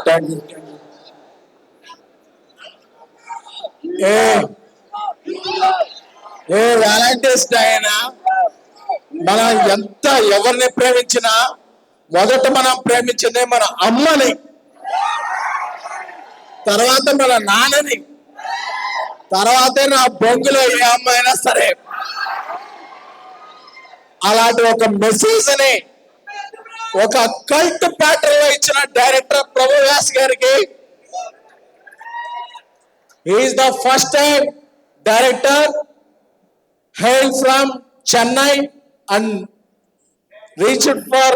Thank you. A Valentine's day అయినా మనం ఎంత ఎవరిని ప్రేమించినా మొదట మనం ప్రేమించిందే మన అమ్మని, తర్వాత మన నాన్నని, తర్వాతే నా బొంగులో ఏ అమ్మ అయినా సరే. అలాంటి ఒక మెసేజ్ ని ఒక కల్ట్ ప్యాటర్న్ లో ఇచ్చిన డైరెక్టర్ ప్రభు వ్యాస్ గారికి, is the first time director hail from Chennai and reached for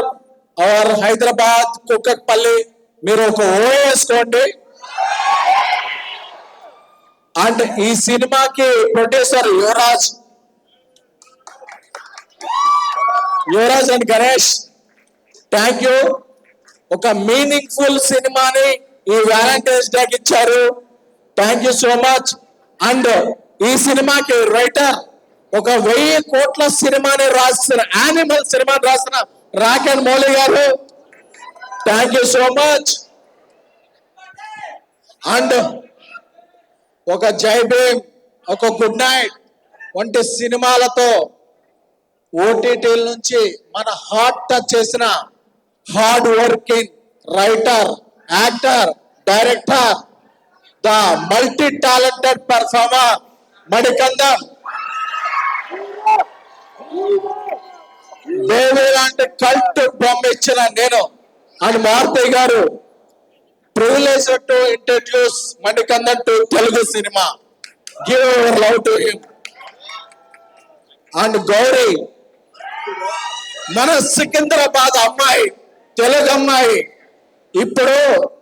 our Hyderabad, Kukatpalli. మీరు ఒక ఓ వేసుకోండి. అండ్ ఈ సినిమాకి producer Yuvraj and Ganesh, thank you. ఒక మీనింగ్ఫుల్ సినిమాని ఈ వ్యాలంటైన్స్ డేకి ఇచ్చారు. Thank you so much. And ఈ సినిమాకి రైటర్ ఒక 1000 కోట్ల సినిమాని రాసిన, యానిమల్ సినిమాని రాసిన రాకెన్ మౌలి గారు, thank you so much. And ఒక జై భీమ్, ఒక గుడ్ నైట్ వంటి సినిమాలతో ఓటీటీల నుంచి మన హార్ట్ టచ్ చేసిన hard working writer, actor, director, the multi talented performer Manikandan. Devi లాంటి కల్ట్ బొమ్మ ఇచ్చిన నేను అండ్ మారుతి గారు privilege to introduce Manikandan to Telugu cinema. Give our love to him. And Gowri, మన సికింద్రాబాద్ అమ్మాయి, తెలుగు అమ్మాయి, ఇప్పుడు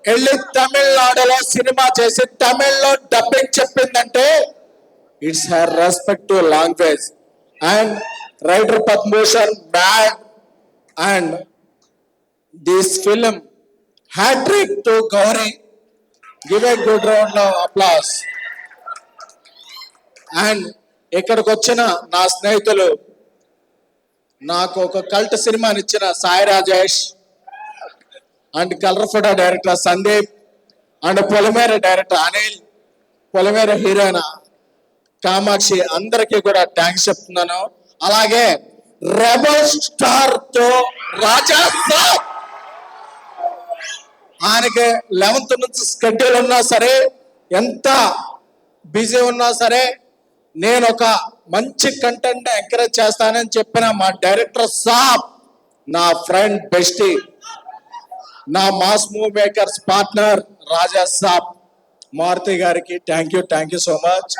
వెళ్ళి తమిళనాడులో సినిమా చేసి తమిళ్లో డబ్బింగ్ చెప్పిందంటే it's her respect to language. And writer Padmbhushan, Mad, and this film hat-trick to Gauri. Give a good round of applause. And ఇక్కడికి వచ్చిన నా స్నేహితులు, నాకు ఒక కల్ట్ సినిమాని ఇచ్చిన Sai Rajesh and colour photo director Sandeep and Polimera director Anil, Polimera heroine Kamakshi, అందరికీ కూడా థ్యాంక్స్ చెప్తున్నాను. అలాగే రెబల్ స్టార్ తో రాజా సాబ్, ఆయనకి 11th నుంచి స్కెడ్యూల్ ఉన్నా సరే, ఎంత బిజీ ఉన్నా సరే, నేను ఒక మంచి కంటెంట్ ఎంకరేజ్ చేస్తానని చెప్పిన మా డైరెక్టర్ సాబ్, నా ఫ్రెండ్ బెస్టీ, నా మాస్ మూవ్ మేకర్స్ పార్ట్నర్ రాజా సాబ్, మారుతి గారికి thank you so much.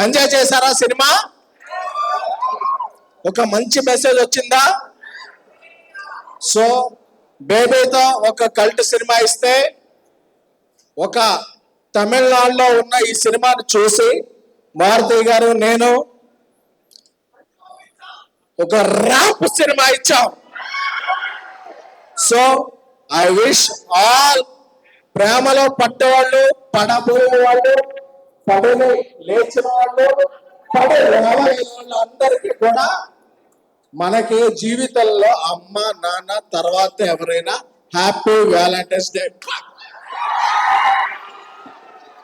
Enjoy చేశారా సినిమా? ఒక మంచి మెసేజ్ వచ్చిందా? సో బేబీతో ఒక కల్ట్ సినిమా ఇస్తే, ఒక తమిళనాడులో ఉన్న ఈ సినిమాను చూసి మారుతి గారు, నేను ఒక ర్యాప్ సినిమా ఇచ్చాం. సో ఐ విష్ ఆల్ ప్రేమలో పట్టేవాళ్ళు, పడబోయే వాళ్ళు, పడని లేచిన వాళ్ళు, పడే వాళ్ళు అందరికీ కూడా మనకి జీవితంలో అమ్మ నాన్న తర్వాత ఎవరైనా హ్యాపీ వ్యాలంటైన్స్ డే.